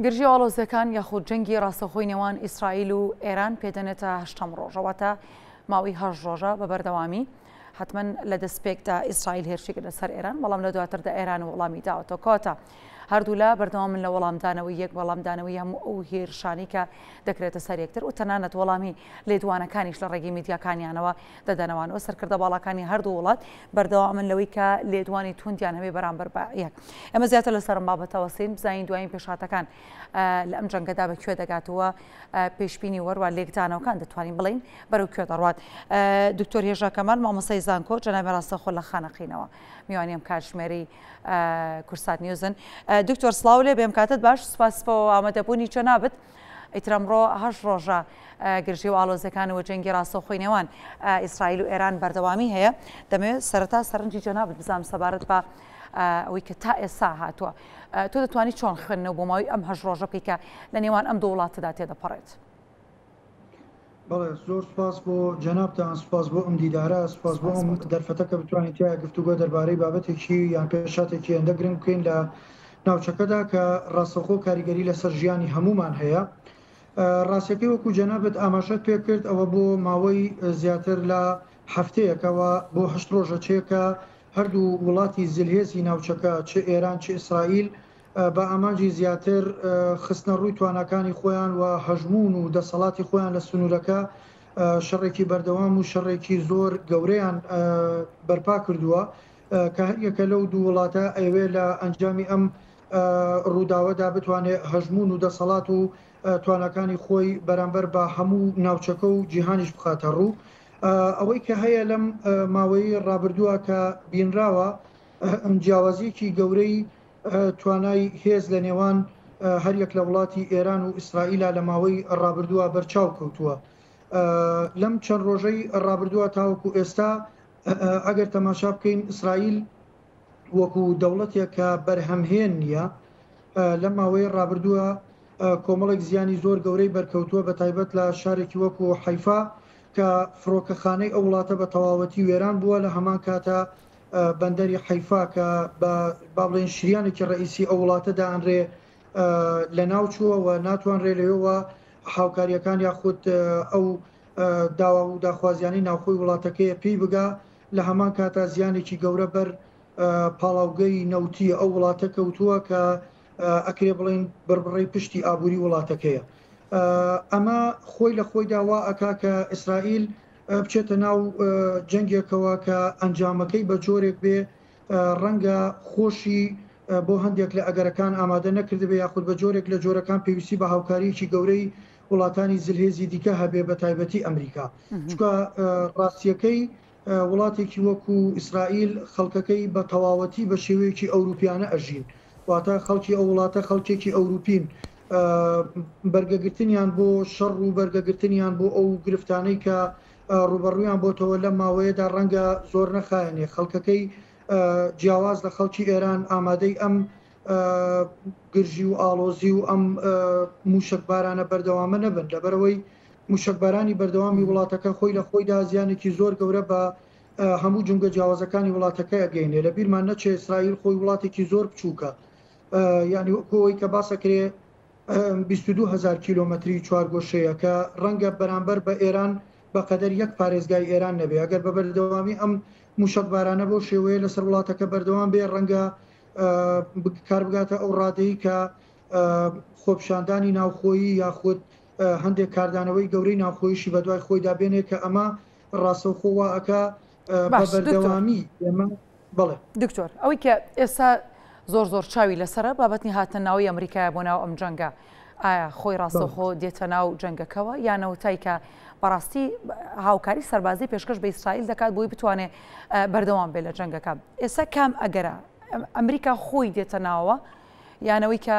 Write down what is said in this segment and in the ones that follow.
گرژی ئاڵۆزەکان یاخود جەنگی ڕاستەخۆی نێوان ئیسرائیل و ئێران پێدەنێتە هەشتەم ڕۆژەوەتە ماوەی هەژ ڕۆژە بە بەردەوامی حتمما لە دەستپێکدا ئیسرائیل هێرشێکی لەسەر ئێران بەڵام لە دواتردا ئێران و وەڵامی داوەتەوە کۆتە هەردوو لە بەردەوامن لە وەڵامدانەوەی یەک وەڵامدانەوەی هەموو ئەو هێرشانی کە دەکرێتە سەر یەکتر و تەنانەت وەڵامی لێدوانەکانیش لە ڕێگەی میدیاکانیانەوە دەدەنەوانەوە سەرکردە باڵەکانی هەردوو وڵات بەردەوامن لەوەی کە لێدوانی توندیان هەبێ بەرامبەر بە یەک ئەمە زیاتر لەسەرم بابەتەوە سین بزانین دوایین پێشهاتەکان لە ئەم جەنگەدا بەکوێ دەگاتەوە پێشبینی وەروە لێکدانەوەکان دەتوانین بڵین بەرەو کوێ دەڕوات دکتۆر هێژا کەمال مامۆستای زانکۆ جەنابی ڕاستەخۆ لە خانەقینەوە میوانی ئەم کاتژمێری کورسات نیوزن دکتۆر سڵاو لێ بێم کاتت باش سپاس بۆ ئامادەبوونی چۆن نابێت ئیتر ئەمڕۆ هەژ ڕۆژە گرژی و ئاڵۆزەکانەوە جەنگی ڕاستەخۆی نێوان ئیسرائیل و ئێران بەردەوامی هەیە دەمەوێت سەرەتا سەرنجی جەنابەت بزانم سەبارەت بە ئەوەی کە تا ئێستا هاتووە تۆ دەتوانیت چۆن خوێندنەوە بۆ ماوەی ئەم هەژ ڕۆژە بکەیت کە لە نێوان ئەم دوو وڵاتەدا تێدەپەڕێت. بەڵێ زۆر سپاس بۆ جەنابتان، سپاس بۆ ئەم دیدارە، سپاس بۆ ئەم دەرفەتە کە بتوانین تیا گفتوگۆ دەربارەی بابەتێکی یان پێشاتێکی هێندە گرنگ بکەین لە ناوچەکەدا کە ڕاستەخۆ کاریگەری لەسەر ژیانی هەمومان هەیە. ڕاستەکەی وەکو جەنابەت ئاماژەت پێ کرد ئەوە بۆ ماوەی زیاتر لە هەفتەیەکەوە بۆ 8 ڕۆژە چێکە هەردوو وڵاتی زلهێزی ناوچەکە چ ئێران چ ئیسرائیل بە ئامانجی زیاتر خستنە ڕووی توانەکانی خۆیان و هەژمون و دەسەڵاتی خۆیان لە سنوورەکە شەڕێکی بەردەوام و شەڕێکی زۆر گەورەیان بەرپا کردووە کە هەریەکە لەو دوو وڵاتە ئەوێ لە ئەنجامی ئەم ڕووداوەدا بتوانێت هەژمون و دەسەڵات و توانەکانی خۆی بەرامبەر بە هەموو ناوچەکە و جیهانیش بخاتە ڕوو. ئەوەی کە هەیە لەم ماوەی ڕابردووە کە بینراوە جیاوازیەکی گەورەی توانای هێز لە نێوان هەریەک لە وڵاتی ئێران و ئیسرائیلە لە ماوەی ڕابردووە بەرچاو کەوتووە. لەم چەند ڕۆژەی ڕابردووە تاوەکو ئێستا ئەگەر تەماشا بکەین ئیسرائیل وەکو دەوڵەتێک کە بەرهەمهێن نییە لەم ماوەی ڕابردووە کۆمەڵێک زیانی زۆر گەورەی بەرکەوتووە بە تایبەت لە شارێکی وەکو حەیفا کە فڕۆکەخانەی ئەو وڵاتە بە تەواوەتی وێران بووە لە هەمان کاتە بەندەری حەیفا کە با بڵێن شریانێکی ڕئیسی ئەو وڵاتەدا ئەنرێ لە ناوچووە و ناتوانرێ لەوێەوە هاوکاریەکان یاخود ئەو داوا و داخوازیانی ناوخۆی وڵاتەکەیە پێی بگا لە هەمان کاتە زیانێکی گەورە بەر پاڵاوگەی نەوتی ئەو وڵاتە کەوتووە کە ئەکرێ بڵێن بڕبڕی پشتی ئابووری وڵاتەکەیە. ئەمە خۆی لە خۆی داوا ئەکا کە ئیسرائیل بچێتە ناو جەنگێکەوە کە ئەنجامەکەی بە جۆرێک بێ ڕەنگە خۆشی بۆ هەندێک لە ئەگەرەکان ئامادە نەکردبێ یاخود بە جۆرێک لە جۆرەکان پێویستی بە هاوکاریکی گەورەی وڵاتانی زلهێزی دیکە هەبێ بە تایبەتی ئەمریکا. چکە ڕاستیەکەی وڵاتێکی وەکو ئیسرائیل خەڵکەکەی بە تەواوەتی بە شێوەیەکی ئەوروپیانە ئەژین واتە خەڵکی ئەو وڵاتە خەڵکێکی ئەوروپین بەرگەگرتنیان بۆ شەڕ و بەرگەگرتنیان بۆ ئەو گرفتانەی کە ڕوبەڕوویان بۆتەوە لە ماوەیەدا ڕەنگە زۆر نەخایەنێ خەڵکەکەی جیاواز لە خەڵکی ئێران ئامادەی ئەم گرژی و ئاڵۆزی و ئەم موشکبارانە بەردەوامە نەبن لەبەرەوەی موشکبارانی بەردەوامی وڵاتەکە خۆی لە خۆیدا زیانێکی زۆر گەورە بە هەموو جونگە جیاوازەکانی وڵاتەکە ئەگەینێ لە بیرمان نەچێ ئیسرائیل خۆی وڵاتێکی زۆر بچووکە یعنی کۆی کە باسەکرێ 22,000 کیلۆمەتری چوارگۆشەیە کە ڕەنگە بەرامبەر بە ئێران بەقەدەر یەک پارێزگای ئێران نەبێ ئەگەر بە بەردەوامی ئەم موشکبارانە بۆ شێوەیە لەسەر وڵاتەکە بەردەوام بێ ڕەنگە کار بگاتە ئەو ڕادەی کە خۆپشاندانی ناوخۆیی یاخود هەندێک کاردانەوەی گەورەی ناوخۆیشی بە دوای خۆی دابێنێت کە ئەمە ڕاستەوخۆوە ئەکا بە بەردەوامی ئێمە بڵێ دکتۆر ئەوەی کە ئێستا زۆر چاوی لەسرە بابەتنی هاتە ناوی ئەمریکایە بۆ ناو ئەم جەنگە ئایا خۆی ڕاستەوخۆ دێتە ناو جەنگەکەوە یانەوەتای کە بەڕاستی هاوکاری سەربازی پێشکەش بە ئیسرائیل دەکات بۆی بتوانێت بەردەوام بێت لە جەنگەکە ئێستا کام ئەگەرە ئەمریکا خۆی دێتە ناوە یانەوەی کە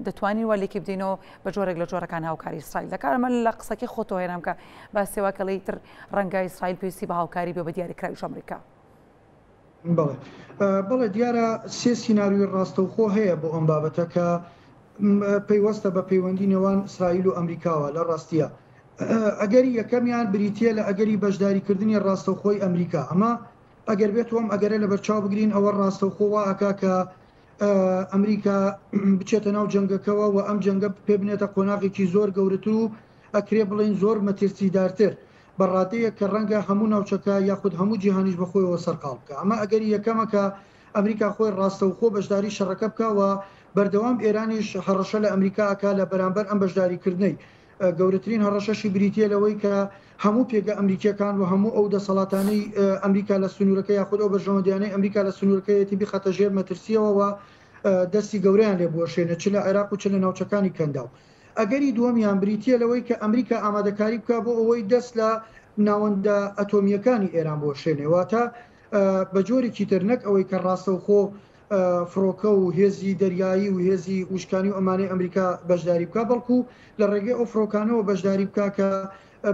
دەتوانین وەلێکی بدەینەوە بە جۆرێک لە جۆرەکان هاوکاری ئیسرائیل دەکات ئەمە لە قسەکەی خۆتەوە هێنام کە باسێوا کە لەیتر ڕەنگە ئیسرائیل پێویستی بە هاوکاری بێ بە دیاریکراویش ئەمریکا. بەڵێ دیارە سێ سیناریۆی ڕاستەوخۆ هەیە بۆ ئەم بابەتە کە پەیوەستە بە پەیوەندی نێوان ئیسرائیل و ئەمریکاوە لە ڕاستیە ئەگەری یەکەمیان بریتە لە ئەگەری بەشداریکردنی ڕاستەوخۆی ئەمریکا ئەمە ئەگەر بێت وەم ئەگەرە لە بەرچاو بگرین ئەوە ڕاستەوخۆوە ئەکا کە ئەمریکا بچێتە ناو جەنگەکەەوە و ئەم جەنگە پێ بنێتە قۆناغێکی زۆر گەورەتر و ئەکرێ بڵین زۆر مەترسیدارتر بەڕادەیە کە ڕەنگە هەموو ناوچەکە یاخود هەموو جیهانیش بەخۆیەوە سەرقاڵ بکە. ئەمە ئەگەری یەکەمەکە ئەمریکا خۆی ڕاستەوخۆ بەشداری شەڕەکە بکەوە بەردەوام ئێرانیش هەڕەشە لە ئەمریکاکە لە بەرامبەر ئەم بەشداریکردنەی گەورەترین هەڕەشەشی بریتە لەوەی کە هەموو پێگە ئەمریکیەکان و هەموو ئەو دەسەڵاتانەی ئەمریکا لە سنوورەکە یاخود ئەو بەژەوەندیانەی ئەمریکا لە سنوورەکەیەتی بخەتە ژێر مەترسیەوە دەستی گەوریان لێ بۆشێنە چ لە عێراق و چ لە ناوچەکانی کەندا و ئەگەری دووەمیان بریتە لەوەی کە ئەمریکا ئامادەکاری بکە بۆ ئەوەی دەست لە ناوەندە ئەتۆمیەکانی ئێران بۆشێنێواتە بە جۆرێکی تر نەک ئەوەی کە ڕاستەوخۆ فڕۆکە و هێزی دەریایی و هێزی وشکانی و ئەمانەی ئەمریکا بەشداری بکە بەڵکو لە ڕێگەی ئەو فڕۆکانەوە بەشداری بکە کە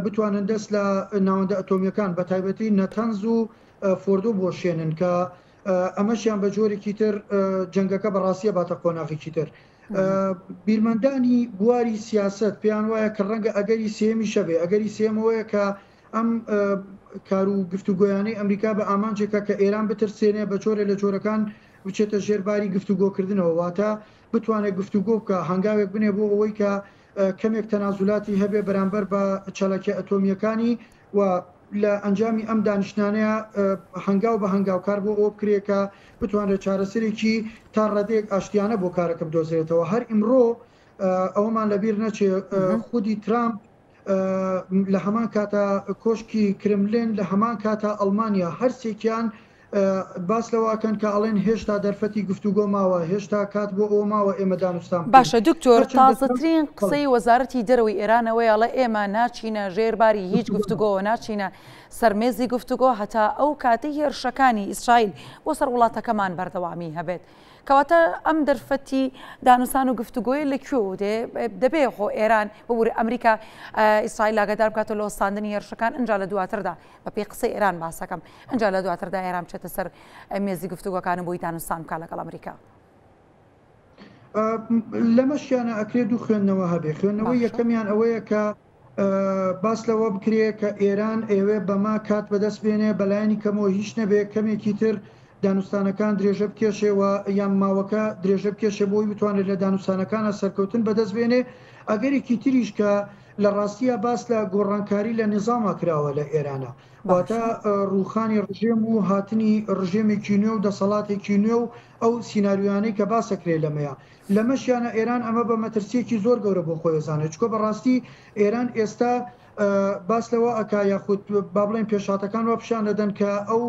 بتوانن دەست لە ناوەندە ئەتۆمیەکان بە تایبەتی نەتەنز و فۆردۆ بۆشێنن کە ئەمەشیان بە جۆرێکی تر جەنگەکە بەڕاستیە باتە قۆناغێکی تر. بیرمەندانی بواری سیاست پێیان وایە کە ڕەنگە ئەگەری سێمی شەبێ ئەگەری سێمەوەیە کە ئەم کار و گفتوگۆیانەی ئەمریکا بە ئامانجێکە کە ئێران بترسێنێ بە جۆرە لە جۆرەکان بچێتە ژێرباری گفتوگۆکردنەوە واتە بتوانێت گفتوگۆ بکە هەنگاوێک بنێ بۆ ئەوەی کە کەمێک تەنازولاتی هەبێ بەرامبەر بە چەلەکە ئەتۆمیەکانی و لە ئەنجامی ئەم دانیشتانەیە هەنگاو بە هەنگاوکار بۆ ئەو بکرێکە بتوانێت چارەسەرێکی تا ڕادێک ئاشتیانە بۆ کارەکە بدۆزرێتەوە. هەر ئیمڕۆ ئەوەمان لەبیر نەچێ خودی ترامپ لە هەمان کاتە کۆشکی کرملین لە هەمان کاتە ئەڵمانیا هەرسێکیان باس لەواکەن کە ئەڵێن هێشتا دەرفەتی گفتوگۆ ماوە هێشتا کات بۆ ئەو ماوە ئێمە دانوستان. باشە دکتۆر تازەترین قسەی وەزارەتی دەرەوەی ئێرانەوەی ئەڵێ ئێمە ناچینە ژێرباری هیچ گفتوگۆوە ناچینە سەرمێزی گفتوگۆ هەتا ئەو کاتی هێرشەکانی ئیسرائیل بۆ سەر وڵاتەکەمان بەردەوامی هەبێت. کەواتە ئەم دەرفەتی دانوستان و گفتوگۆی لەکوێ دەبێ خۆ ئێران ببووری ئەمریکا ئیسرائیل ئاگادار بکاتە لە وەستاندنی هێرشەکان ئەنجا لە دواتردا بە پێی قسەی ئێران باسەکەم ئەنجا لە دواتردا ئێران بچێتە سەر مێزی گفتوگۆکان بۆی دانوستان بکات لەگەڵ ئەمریکا. لەمەشیانە ئەکرێ دوو خوێندنەوە هەبێ. خوێندنەوەی یەکەمیان ئەوەیە کە باس لەوە بکرێ کە ئێران ئێوێ بەما کات بەدەست بێنێ بەلایەنی کەمەوە هیچ نەبێ کەمێکی تر دانوستانەکان درێژە بکێشێەوە یان ماوەکە درێژە بکێشێ بۆی بتوانێت لە دانوستانەکانە سەرکەوتن بەدەست بێنێ. ئەگەرێکی تریش کە لە ڕاستیە باس لە گۆڕانکاری لە نظامە کراوە لە ئێرانە واتە ڕووخانی ڕژێم و هاتنی ڕژێمێکی نوێ و دەسەڵاتێکی نوێ و ئەو سینناریوانەی کە باسەکرێ لەمەیە لەمەشیانە ئێران ئەمە بە مەترسیەکی زۆر گەورە بۆ خۆیزانێت چکۆ بەڕاستی ئێران ئێستا باس لەوە ئەکا یاخود با بڵێن پێشاتەکان وە پیشان دەدەن کە ئەو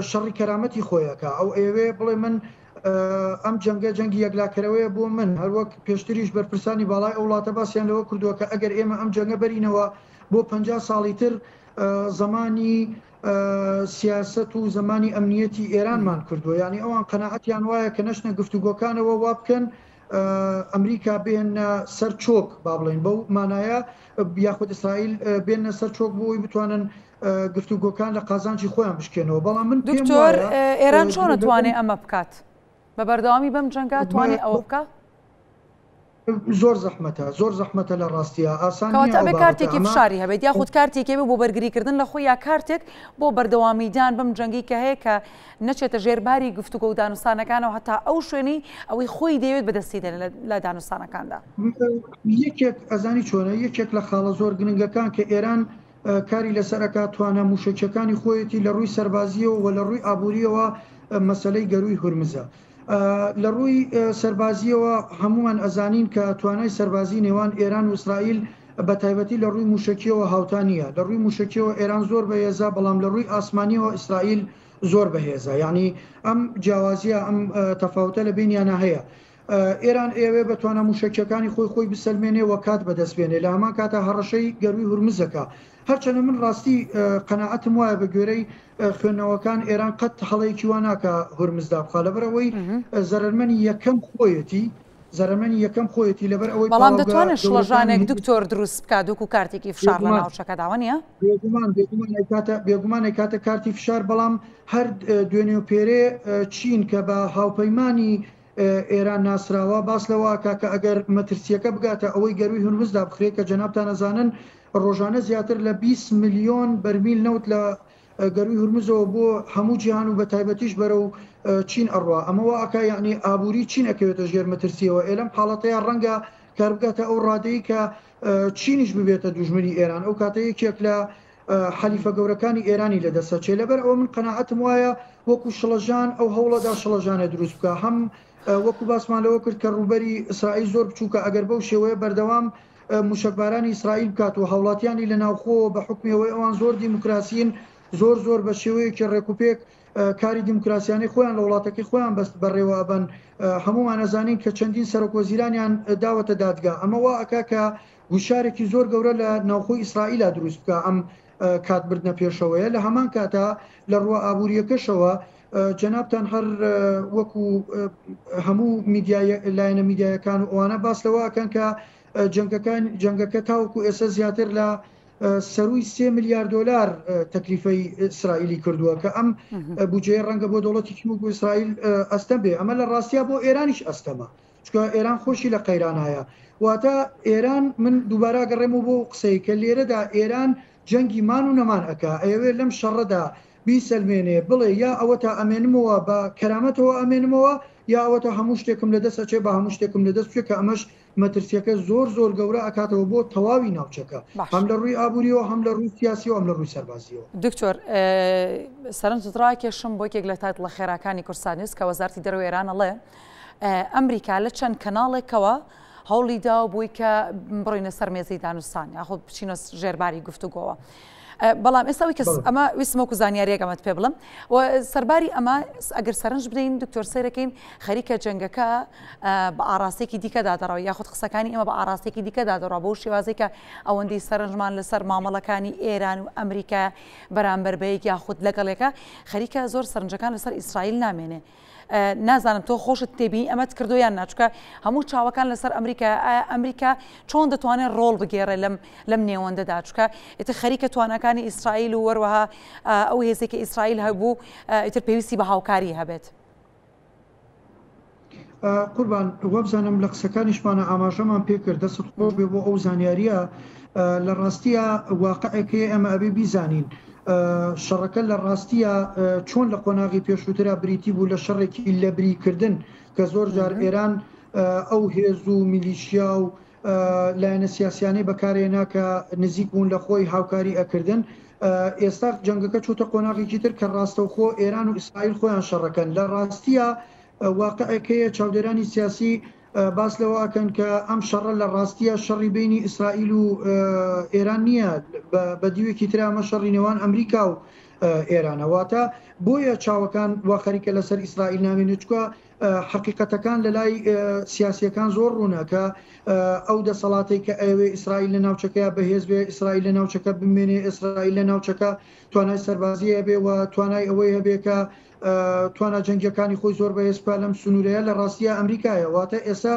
شەڕی کەرامەتی خۆیەکە ئەو ئێوێ بڵێ من ئەم جەنگە جەنگی یەکلاکەرەوەیە بۆ من هەروەک پێشتریش بەرپرسانی باڵای ئەو وڵاتە باسییان لەوە کردووە کە ئەگەر ئێمە ئەم جەنگە بەرینەوە بۆ 50 ساڵی تر زمانی سیاست و زمانی ئەمنیەتی ئێرانمان کردووە ینی ئەوان قەناعەتیان وایە کە نەشنە گفتوگۆکانەوە وا بکەن ئەمریکا بێنە سەر چۆک با بڵێن بەو مانایە یاخود ئیسرائیل بێنە سەر چۆک بۆی بتوانن گفتوگۆکان لە قازانجی خۆیان بشکێنەوە. بەڵام من دکتۆر ئێران چۆن نتوانێت ئەمە بکات بە بەردەوامی بەم جەنگا توانێت ئەوە بکە؟ زۆر زەحمەتە لە ڕاستیە ئاسانیە ئەبێ کارتێکی فشاری هەبێت یاخود کارتێکی بۆ بەرگریکردن لە خۆی یا کارتێک بۆ بەردەوامیدان بەم جەنگی کە هەیە کە نەچێتە ژێرباری گفتوگۆ و دانوستانەکانەوە هەتا ئەو شوێنی ئەوەی خۆی دەوێت بەدەستیدەن لە دانوستانەکاندا. یەکێک ئەزانی چۆنە یەکێک لە خاڵە زۆر گرنگەکان کە ئێران کاری لەسەرەکە توانە موشکەکانی خۆیەتی لە ڕووی سەربازیەوە و لە ڕووی ئابوووریەوە مەسەلەی گەروی هورمزە. لە ڕووی سەربازیەوە هەمومان ئەزانین کە توانای سەربازی نێوان ئێران و ئیسرائیل بە تایبەتی لە ڕووی موشکیەوە هاوتانیە لە ڕووی موشکیەوە ئێران زۆر بەهێزە بەڵام لە ڕووی ئاسمانیەوە ئیسرائیل زۆر بەهێزە یعنی ئەم جیاوازیە ئەم تەفاوتە لە بینیانە هەیە. ئێران ئێوێ بەتوانە موشکیەکانی خۆی بسەلمێنێ و کات بەدەستبێنێ لە هەمان کاتە هەڕەشەی گەروی هورمزەکە هەرچەنە من ڕاستی قەناعەتم وایە بە گوێرەی خوێندنەوەکان ئێران قەت هەڵەیەکی واناکە هورمزدا بخوا لەبەرەوەی زەرمەنی یەکەم خۆیەتی لەبەر ئەوەی بەڵام دەتوانێت شڵەژانێک دکتۆر دروست بکات و کارتێکی فشار لە ناوچەکە داوە نیە؟ بێگومانێک کاتە کارتی فشار بەڵام هەر دوێنێ و پێرێ چین کە بە هاوپەیمانی ئێران ناسراوە باس لەوە کاکە ئەگەر مەترسیەکە بگاتە ئەوەی گەروی هورمزدا بخرێت کە جەنابتان ئەزانن ڕۆژانە زیاتر لە 20 ملیۆن بەرمیل نەوت لە گەروی هورمزەوە بۆ هەموو جیهان و بە تایبەتیش بەرەو چین ئەڕوا ئەمەوە ئەکا یعنی ئابووری چین ئەکەوێتە ژێر مەترسیەوە ئێلەم حاڵەتەیە ڕەنگە کاربگاتە ئەو ڕادەیە کە چینیش ببێتە دوژمنی ئێران ئەو کاتە یەکێک لە حەلیفە گەورەکانی ئێرانی لەدەسەچێ لەبەر ئەوە من قەناعەتم وایە وەکو شڵەژان ئەو هەوڵەدا شڵەژانە دروست بکە هەم وەکو باسمان لەوە کرد کە ڕوبەری ئیسرائیل زۆر بچووکە ئەگەر بەو شێوەیە بەردەوام موشکبارانی ئیسرائیل بکات و هەوڵاتیانی لە ناوخۆ بە حکمەوەی ئەوان زۆر دیموکراسیین زۆر بە شێوەیەکی ڕێکوپێک کاری دیموکراسیانی خۆیان لە وڵاتەکەی خۆیان بەست بەڕێوە بن هەمومان نەزانین کە چەندین سەرۆکوەزیرانیان داوەتە دادگا ئەمە وا ئەکا کە گوشارێکی زۆر گەورە لە ناوخۆی ئیسرائیلە دروست بکە ئەم کاتبردنە پێشەوەیە لە هەمان کاتە لە ڕوە ئابوووریەکەشەوە جەنابتان هەر وەکو هەموو لایەنە میدیایەکان و ئەوانە باس لەوەکەن کە جەنگەکە تاوەکو ئێستا زیاتر لە سەروی 3 میلیارد دلار تەکلیفەی ئیسرائیلی کردووە کە ئەم بودجێ ڕەنگە بۆ دەوڵەتی بۆ ئیسرائیل ئەستەم بێ ئەمە لە ڕاستیا بۆ ئێرانیش ئەستەمە چکە ئێران خۆشی لە قەیرانایە واتە ئێران من دووبارە گەڕێم و بۆ قسەی کە لێرەدا ئێران جەنگی مان و نەمان ئەکا ئەوێ لەم شەڕەدا بیسەلمێنێ بڵێ یا ئەوە تا ئەمێنمەوە بە کەرامەتەوە ئەمێنمەوە یا ئەوەتە هەموو شتێکم لەدەست ئەچێ بە هەموو شتێکم لەدەست بچێت کە ئەمەش مەترسیەکە زۆر گەورە ئەکاتەوە بۆ تەواوی ناوچەکە هەم لە ڕووی ئابووریەوە هەم لە ڕووی سیاسیەوە هەم لە ڕووی سەربازیەوە. دکتۆر سەرنجڕاکێشم بۆ یەک لە تایتڵە خێراکانی کورسان نیوز کە وەزارەتی دەرەوەی ئێران ئەڵێ ئەمریکا لە چەند کەناڵێکەوە هەوڵی دا بووی کە بڕۆینە سەر مێزەی دانوستان یاخۆ بچینە ژێرباری گفتوگۆوە. بەڵام ئێستاوی کەس ئەمە ویسمەکو زانیاریەکەمەت پێ بڵم و سەرباری ئەمە ئەگەر سەرنج بدەین دکتۆر سەیرەکەین خەریکە جەنگەکە بە ئاراسێکی دیکەدا دەڕەوە یاخود قسەکانی ئەمە بە ئاراسێکی دیکەدا دەڕەوە بۆ شێوازێک کە ئەوەندەی سەرنجمان لەسەر مامەڵەکانی ئێران و ئەمریکا بەرامبەر بەیەک یاخود لەگەڵێکە خەریکە زۆر سەرنجەکان لەسەر ئیسرائیل نامێنێ. نازانم تۆ خۆشت تێبی ئەمەت کردویان ناچکە هەموو چاوەکان لەسەر ئەمریکا چۆن دەتوانێت ڕۆڵ بگێڕێ لەم نێوەندەدا چکە ئێتە خەریکە توانەکانی ئیسرائیل و وەروەها ئەو هێزێکی ئیسرائیل هەبوو ئیتر پێویستی بە هاوکاری هەبێت. قوربان وەبزانم لە قسەکانیشمانە ئاماژەمان پێکرد دەست خۆش بێ بۆ ئەو زانیاریە لە ڕاستیە واقعەکەی ئەمە ئەبێ بیزانین. شەڕەکە لە ڕاستیە چۆن لە قۆناغی پێشووترا بریتی بوو لە شەڕێکی لەبریکردن کە زۆر جار ئێران ئەو هێز و میلیشیا و لایەنە سیاسیانەی بەکارهێنا کە نزیک بوون لە خۆی هاوکاری ئەکردن ئێستا جەنگەکە چوتە قۆناغێکی تر کە ڕاستەوخۆ ئێران و ئیسرائیل خۆیان شەڕەکەن لە ڕاستیە واقعەکەیە چاودێرانی سیاسی باس لەوەکەن کە ئەم شەڕە لە ڕاستیە شەڕی بینی ئیسرائیل و ئێران نییە بە دیوێکی تر ئەمە شەڕی نێوان ئەمریکا و ئێرانەواتە بۆیە چاوەکان وا خەریکە لەسەر ئیسرائیل نامێنێت چکە حقیقەتەکان لە لای سیاسیەکان زۆر ڕوونەکە ئەو دەسەڵاتی کە ئەوێ ئیسرائیل لە ناوچەکە بەهێز بێ ئیسرائیل لە ناوچەکە بمێنێ ئیسرائیل لە ناوچەکە توانای سەربازی هەبێ و توانای ئەوەی هەبێ کە توانە جەنگیەکانی خۆی زۆر بەهێزپا لەم سنوورەیە لە ڕاستیە ئەمریکایە واتە ئێستا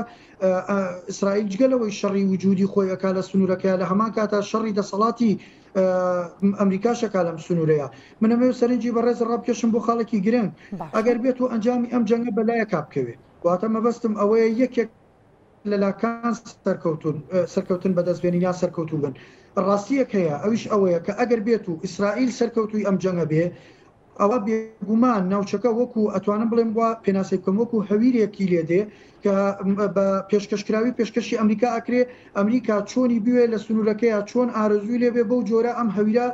ئیسرائیل جگەلەوەی شەڕی وجودی خۆی ئەکا لە سنوورەکە لە هەمان کاتە شەڕی دەسەڵاتی ئەمریکاشەکە لەم سنوورەیە منەمە سەرنجی بەڕێز ڕابکێشم بۆ خاڵێکی گرنگ ئەگەر بێت و ئەنجامی ئەم جەنگە بەلایە کابکەوێت واتە مەبەستم ئەوەیە یەکێک لەلاکان سەرکەوتن بەدەستبێنین یا سەرکەوتوو بن ڕاستیەک هەیە ئەویش ئەوەیە کە ئەگەر بێت و ئیسرائیل سەرکەوتوی ئەم جەنگە بێ ئەوە بێگومان ناوچەکە وەکو ئەتوانم بڵێم وە پێناسی بکەم وەکو هەویرێکی لێدێ کە بە پێشکەشکراوی پێشکەشی ئەمریکا ئەکرێ ئەمریکا چۆنی بوێ لە سنوورەکەیە چۆن ئارزووی لێبێ بەو جۆرە ئەم هەویرە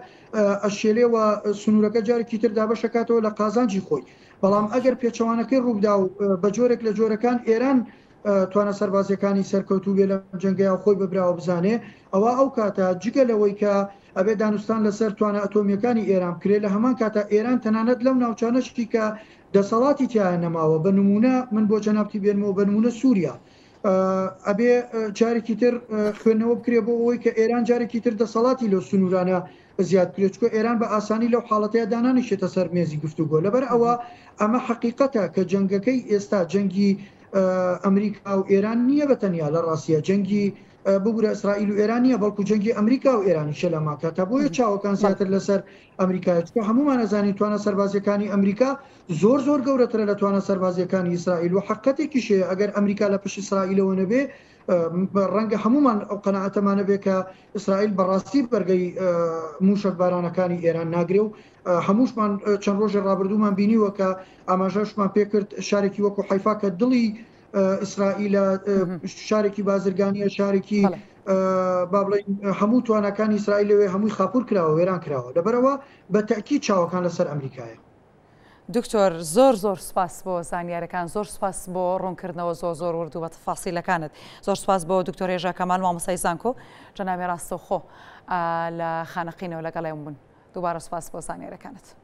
ئەشێلێەوە سنوورەکە جارێکی تر دابەشەکاتەوە لە قازانجی خۆی بەڵام ئەگەر پێچەوانەکەی ڕووبدا و بە جۆرێک لە جۆرەکان ئێران توانە سەربازیەکانی سەرکەوتوو بێ لە جەنگەیە خۆی ببراوە بزانێ ئەوە ئەو کاتە جگە لەوەی کە ئەبێ دانوستان لەسەر توانە ئەتۆمیەکانی ئێران کرێ لە هەمان کاتە ئێران تەنانەت لەو ناوچانەشتی کە دەسەڵاتی تیایە نەماوە بە نمونە من بۆ جەنابتی بێنمەوە بە نمونە سووریا ئەبێ جارێکی تر خوێندنەوە بکرێ بۆ ئەوەی کە ئێران جارێکی تر دەسەڵاتی لەو سنوورانە زیاد کرێچکۆ ئێران بە ئاسانی لەو حاڵەتەیە دانانیشێتە سەر مێزی گفتوگۆ لەبەر ئەوە ئەمە حقیقەتە کە جەنگەکەی ئێستا جەنگی ئەمریکا و ئێران نییە بەتەنیا لە ڕاستیە جەنگی ببوورە ئیسرائیل و ئێرانیە بەڵکو جەنگی ئەمریکا و ئێرانی شەلەماکە تا بۆیە چاوەکان زیاتر لەسەر ئەمریکایەوە هەمومان نەزانین توانە سەربازیەکانی ئەمریکا زۆر گەورەترە لە توانە سەربازیەکانی ئیسرائیل و حقەتێکیشێ ئەگەر ئەمریکا لە پشت ئیسرائیلەوە نەبێ ڕەنگە هەمومان ئەو قەنەعەتەمانە بێ کە ئیسرائیل بەڕاستی بەرگەی موشک بارانەکانی ئێران ناگرێ و هەمووشمان چەند ڕۆژە ڕابردوومان بینیوە کە ئاماژەشمان پێکرد شارێکی وەکو حیفا کە دڵی ئیسرائیلە شارێکی بازرگانیە شارێکی با بڵێن هەموو توانەکانی ئیسرائیلەوێ هەمووی خاپور کراوە وێران کراوە لەبەرەوە بە تەکید چاوەکان لەسەر ئەمریکایە. دکتۆر زۆر سپاس بۆ زانیارەکان زۆر سپاس بۆ ڕوونکردنەوە زۆر وردو بە تەفاسیلەکانت زۆر سپاس بۆ دکتۆر هێژا کەمال مامۆستای زانکۆ جەنابی ڕاستەوخۆ لە خانەقینەوە لەگەڵێم بوون دووبارە سپاس بۆ زانیارەکانت.